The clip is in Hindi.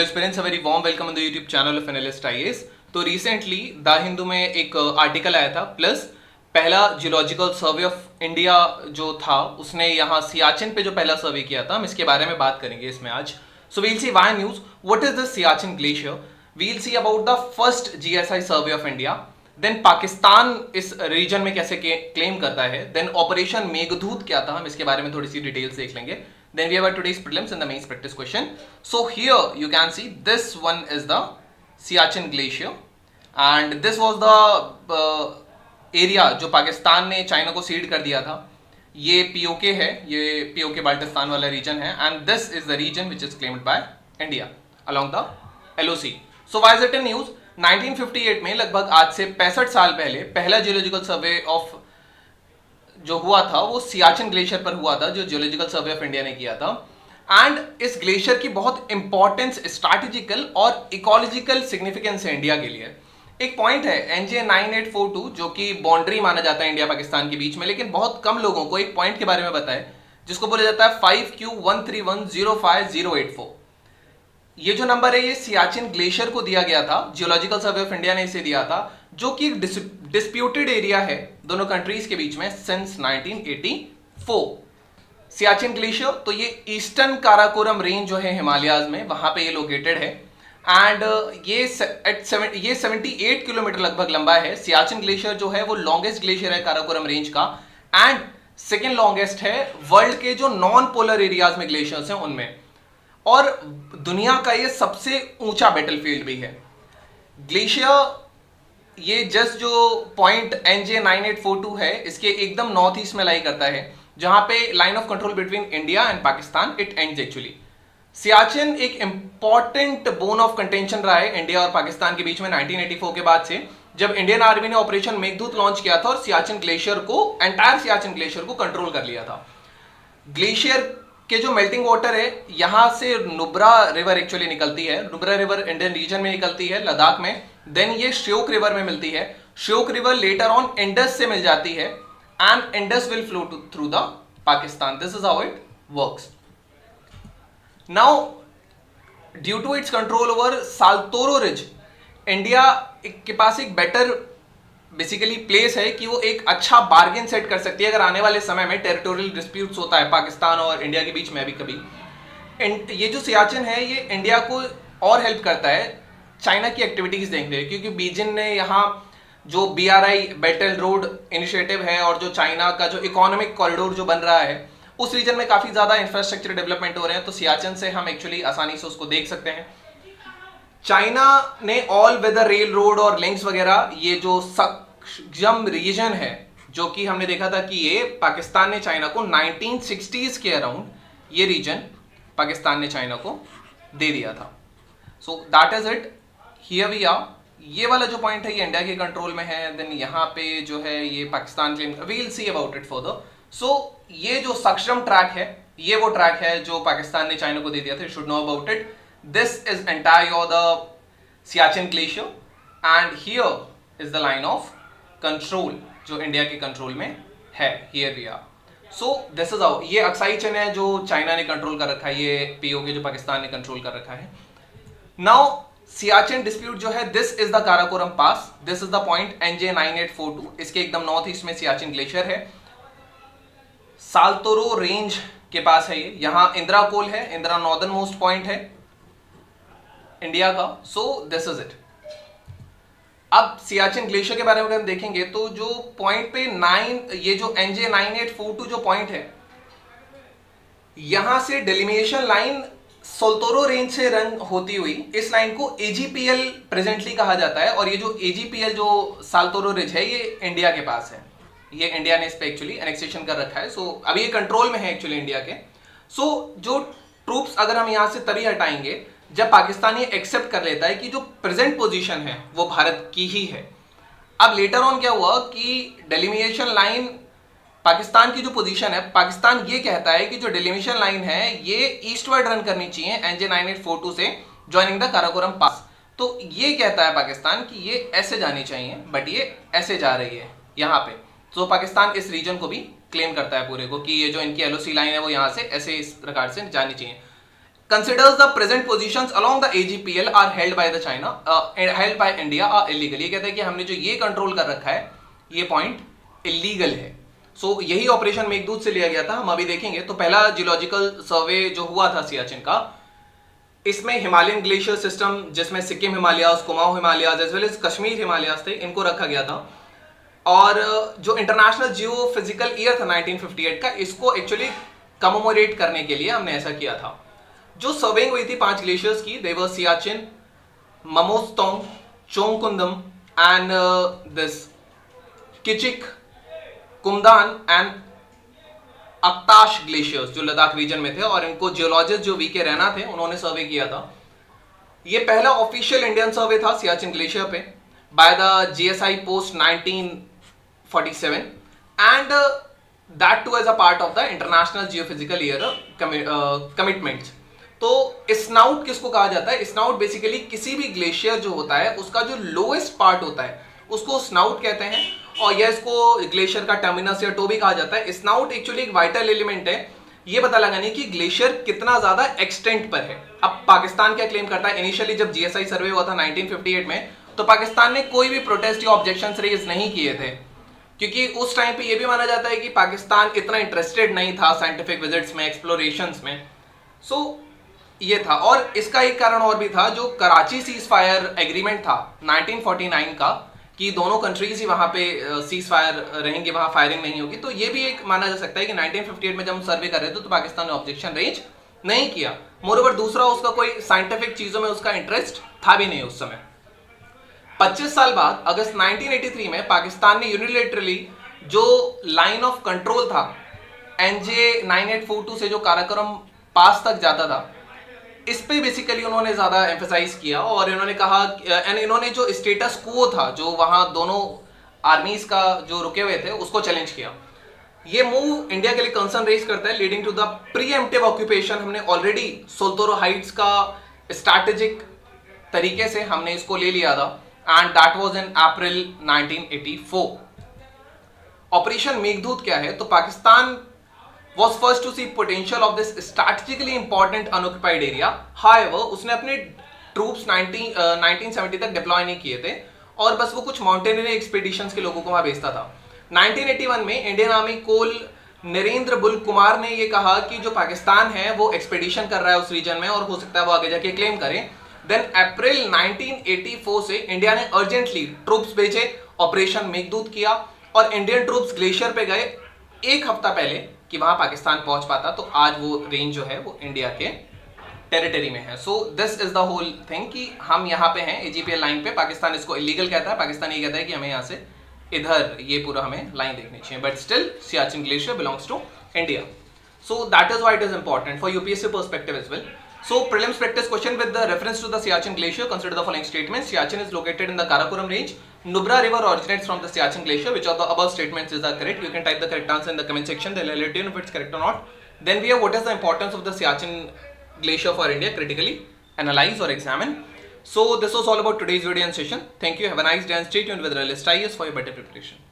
Aspirants a very warm welcome on the YouTube channel of analyst IAS. तो रिसेंटली द हिंदू में एक आर्टिकल आया था, प्लस पहला जियोलॉजिकल सर्वे ऑफ इंडिया जो था उसने यहाँ सियाचिन पे जो पहला सर्वे किया था, हम इसके बारे में बात करेंगे इसमें आज। So we'll see why news, what is the Siachen glacier, we'll see about the first GSI survey of India, then Pakistan इस रीजन में कैसे क्लेम करता है, देन ऑपरेशन मेघदूत क्या था, हम इसके बारे में थोड़ी सी डिटेल्स देख लेंगे. Then we have our today's prelims and the mains practice question. So here you can see this one is the Siachen Glacier and this was the area जो पाकिस्तान ने चाइना को सीड कर दिया था. ये पीओके है, ये पीओके बाल्टिस्तान वाला रीजन है and this is the region which is claimed by India along the LOC. So why is it in news? 1958 में लगभग आज से 65 साल पहले पहला जियोलॉजिकल सर्वे ऑफ जो हुआ था वो सियाचिन ग्लेशियर पर हुआ था, जो जियोलॉजिकल सर्वे ऑफ इंडिया ने किया था. एंड इस ग्लेशियर की बहुत इंपॉर्टेंस, स्ट्रैटेजिकल और इकोलॉजिकल सिग्निफिकेंस है इंडिया के लिए. एक पॉइंट है NJ 9842 जो कि बाउंड्री माना जाता है इंडिया पाकिस्तान के बीच में, लेकिन बहुत कम लोगों को एक पॉइंट के बारे में पता है जिसको बोला जाता है 5Q13105084. ये जो नंबर है ये सियाचिन ग्लेशियर को दिया गया था, जियोलॉजिकल सर्वे ऑफ इंडिया ने इसे दिया था, जो कि एक डिस्प्यूटेड एरिया है दोनों कंट्रीज के बीच में सिंस 1984. सियाचिन ग्लेशियर तो ये ईस्टर्न काराकोरम रेंज जो है हिमालयाज में, वहां पे ये लोकेटेड है. एंड ये 78 किलोमीटर लगभग लंबा है. सियाचिन ग्लेशियर जो है वो लॉन्गेस्ट ग्लेशियर है काराकोरम रेंज का एंड सेकेंड लॉन्गेस्ट है वर्ल्ड के जो नॉन पोलर एरियाज में ग्लेशियर्स हैं उनमें, और दुनिया का ये सबसे ऊंचा बैटलफील्ड भी है. ग्लेशियर ये जस्ट जो पॉइंट NJ 9842 है इसके एकदम नॉर्थ ईस्ट में लाई करता है, जहां पे line of control between India and Pakistan it ends actually. Siachen एक इंपॉर्टेंट बोन ऑफ कंटेंशन रहा है इंडिया और पाकिस्तान के बीच में 1984 के बाद से, जब इंडियन आर्मी ने ऑपरेशन मेघदूत लॉन्च किया था और सियाचिन ग्लेशियर को, एंटायर सियाचिन ग्लेशियर को कंट्रोल कर लिया था. ग्लेशियर के जो मेल्टिंग वाटर है यहां से नुब्रा रिवर एक्चुअली निकलती है. नुब्रा रिवर इंडियन रीजन में निकलती है लद्दाख में, देन ये श्योक रिवर में मिलती है. Shyok river later on Indus से मिल जाती है and Indus will flow through the Pakistan. This is how it works. Now due to its control over Saltoro ridge, India के पास एक बेटर बेसिकली प्लेस है कि वो एक अच्छा बार्गेन सेट कर सकती है अगर आने वाले समय में टेरिटोरियल डिस्प्यूट्स होता है पाकिस्तान और इंडिया के बीच में भी कभी. ये जो सियाचिन है ये इंडिया को और हेल्प करता है चाइना की एक्टिविटीज देखने में, क्योंकि बीजिंग ने यहाँ जो BRI belt and road initiative है और जो चाइना का जो इकोनॉमिक कॉरिडोर जो बन रहा है उस रीजन में काफी ज्यादा इंफ्रास्ट्रक्चर डेवलपमेंट हो रहे हैं, तो सियाचिन से हम एक्चुअली आसानी से उसको देख सकते हैं. चाइना ने ऑल वेदर रेल रोड और लिंक्स वगैरह, ये जो सक्षम रीजन है जो कि हमने देखा था कि ये पाकिस्तान ने चाइना को 1960s के अराउंड ये रीजन पाकिस्तान ने चाइना को दे दिया था. So that is it. Here we are. ये वाला जो पॉइंट है ये इंडिया के कंट्रोल में है. देन यहाँ पे जो है ये Pakistan claim, we will see about it further. So ये जो सक्षम ट्रैक है ये वो ट्रैक है जो पाकिस्तान ने चाइना को दे दिया था. You should know about it. This is entire the Siachen Glacier and here is the line of control जो इंडिया के कंट्रोल में है. Here we are. So this is how, ये अक्साई चेन है जो चाइना ने कंट्रोल कर रखा है, ये पीओके जो पाकिस्तान ने कंट्रोल कर रखा है. Now सियाचिन डिस्प्यूट जो है, this is the Karakoram pass, this is the point NJ 9842. इसके एकदम नॉर्थ ईस्ट में सियाचिन ग्लेशियर है. साल्तोरो रेंज के पास है ये. यहाँ इंदिरा कोल है, इंदिरा नॉर्दर्न मोस्ट पॉइंट है इंडिया का. सो दिस इज इट. अब सियाचिन ग्लेशियर के बारे में अगर देखेंगे तो जो पॉइंट पे 9, ये जो NJ 9842 जो पॉइंट है, यहां से डेलिमिनेशन लाइन सोल्तोरो रेंज से रन होती हुई इस लाइन को AGPL प्रेजेंटली कहा जाता है. और ये जो AGPL जो साल्तोरो रिज है ये इंडिया के पास है. ये इंडिया ने इस पे एक्चुअली एनेक्सेशन कर रखा है. सो अभी ये कंट्रोल में है एक्चुअली इंडिया के. सो जो ट्रूप्स अगर हम यहां से तभी हटाएंगे जब पाकिस्तान ये एक्सेप्ट कर लेता है कि जो प्रेजेंट पोजीशन है वो भारत की ही है. अब लेटर ऑन क्या हुआ कि डेलिमिनेशन लाइन, पाकिस्तान की जो पोजीशन है, पाकिस्तान ये कहता है कि जो डेलिमिनेशन लाइन है ये ईस्टवर्ड रन करनी चाहिए NJ 9842 से ज्वाइनिंग द काराकोरम पास. तो ये कहता है पाकिस्तान कि ये ऐसे जानी चाहिए, बट ये ऐसे जा रही है यहाँ पे. तो पाकिस्तान इस रीजन को भी क्लेम करता है पूरे को कि ये जो इनकी LOC लाइन है वो यहाँ से ऐसे इस प्रकार से जानी चाहिए. considers the present positions along the AGPL are held by the China, held by India are illegal. ये कहता है कि हमने जो ये कंट्रोल कर रखा है ये पॉइंट इलीगल है. सो यही ऑपरेशन मेघदूत से लिया गया था. हम अभी देखेंगे. तो पहला जियोलॉजिकल सर्वे जो हुआ था सियाचिन का, इसमें हिमालयन ग्लेशियर सिस्टम जिसमें Sikkim Himalayas, Kumaon Himalayas as well as Kashmir Himalayas थे, इनको रखा गया था. और जो इंटरनेशनल जियो फिजिकल ईयर था 1958 का, इसको एक्चुअली कमेमोरेट करने के लिए हमने ऐसा किया था. जो सर्वेइंग हुई थी 5 ग्लेशियर्स की, they were Siachen, Mamostong, Chongkumdan and this Kichik, Kumdan and Aktash glaciers जो लद्दाख रीजन में थे. और इनको जियोलॉजिस्ट जो वीके रैना थे उन्होंने सर्वे किया था. ये पहला ऑफिशियल इंडियन सर्वे था सियाचिन ग्लेशियर पे by the GSI post 1947 and that too as a part of the international geophysical year commitments. तो स्नाउट किसको कहा जाता है? स्नाउट बेसिकली किसी भी ग्लेशियर जो होता है उसका जो लोएस्ट पार्ट होता है उसको स्नाउट कहते हैं. और यह इसको ग्लेशियर का टर्मिनस या टो भी कहा जाता है. स्नाउट एक्चुअली एक वाइटल एलिमेंट है ये पता लगाने की ग्लेशियर कितना ज्यादा एक्सटेंट पर है. अब पाकिस्तान क्या क्लेम करता है? इनिशियली जब जीएसआई सर्वे हुआ था 1958 में, तो पाकिस्तान ने कोई भी प्रोटेस्ट या ऑब्जेक्शन रेज नहीं किए थे, क्योंकि उस टाइम पे ये भी माना जाता है कि पाकिस्तान इतना इंटरेस्टेड नहीं था साइंटिफिक विजिट्स में, एक्सप्लोरेशंस में. सो ये था. और इसका एक कारण और भी था, जो कराची सीज फायर एग्रीमेंट था 1949 का, कि दोनों कंट्रीज ही वहां पे सीज फायर रहेंगे, वहां फायरिंग नहीं होगी. तो ये भी एक माना जा सकता है कि 1958 में जब हम सर्वे कर रहे थे तो पाकिस्तान ने ऑब्जेक्शन रेज नहीं किया. मोरओवर दूसरा, उसका कोई साइंटिफिक चीजों में उसका इंटरेस्ट था भी नहीं उस समय. 25 साल बाद अगस्त 1983 में पाकिस्तान ने यूनिलेटरली जो लाइन ऑफ कंट्रोल था NJ 9842 से जो काराकोरम पास तक जाता था, इस पे बेसिकली उन्होंने ज्यादा एम्फेसाइज किया. और इन्होंने कहा, इन्होंने जो स्टेटस क्वो था, जो वहां दोनों आर्मीज का जो रुके हुए थे, उसको चैलेंज किया. ये मूव इंडिया के लिए कंसर्न रेज करता है, leading to the preemptive occupation. हमने ऑलरेडी सोल्तोरो हाइट्स का स्ट्रैटेजिक तरीके से हमने इसको ले लिया था, and that was in April 1984. Operation Meghdoot क्या है? तो Pakistan was first to see potential of this strategically important unoccupied area. However, उसने अपने ट्रूप्स 1970 तक डिप्लॉय नहीं किए थे और बस वो कुछ माउंटेनियरिंग एक्सपीडिशंस के लोगों को वहां भेजता था. 1981 में इंडियन आर्मी कोल नरेंद्र बुल कुमार ने ये कहा कि जो पाकिस्तान है वो एक्सपीडिशन कर रहा है उस रीजन में और हो सकता है वो आगे जाके क्लेम करें. देन अप्रैल 1984 से इंडिया ने अर्जेंटली ट्रूप्स भेजे, ऑपरेशन मेघदूत किया और इंडियन ट्रूप्स ग्लेशियर पे गए एक हफ्ता पहले कि वहां पाकिस्तान पहुंच पाता. तो आज वो रेंज जो है वो इंडिया के टेरिटरी में है. So this is the whole thing कि हम यहाँ पे हैं AGPL लाइन पे. पाकिस्तान इसको इलीगल कहता है, पाकिस्तान ये कहता है कि हमें यहाँ से इधर ये पूरा हमें लाइन देखनी चाहिए, but still Siachen glacier belongs to India. So that is why it is important for UPSC perspective as well. So prelims practice question with the reference to the Siachen Glacier. Consider the following statements. Siachen is located in the Karakoram range. Nubra River originates from the Siachen Glacier. Which of the above statements is correct? You can type the correct answer in the comment section. They'll let you know if it's correct or not. Then we have what is the importance of the Siachen Glacier for India. Critically analyze or examine. So this was all about today's video and session. Thank you. Have a nice day and stay tuned with Realist IAS for your better preparation.